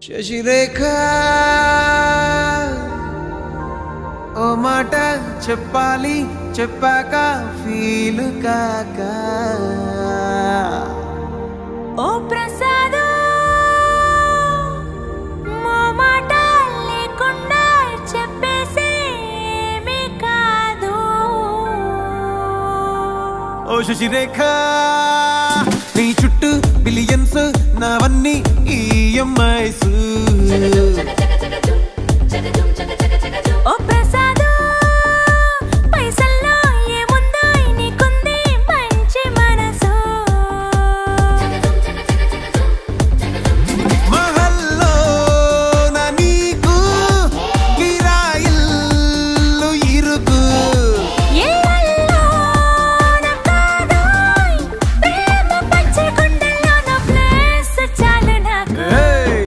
శశిరేఖ ఓ మాట చెప్పాలి చెప్పాక ఫీల్ కాక ఓ ప్రసాద్ మో మాట లేకుండా చెప్పేసి ఏమీ కాదు ఓ శశిరేఖ నీ చుట్టూ బిలియన్స్ నావన్నీ ఈఎంఐస్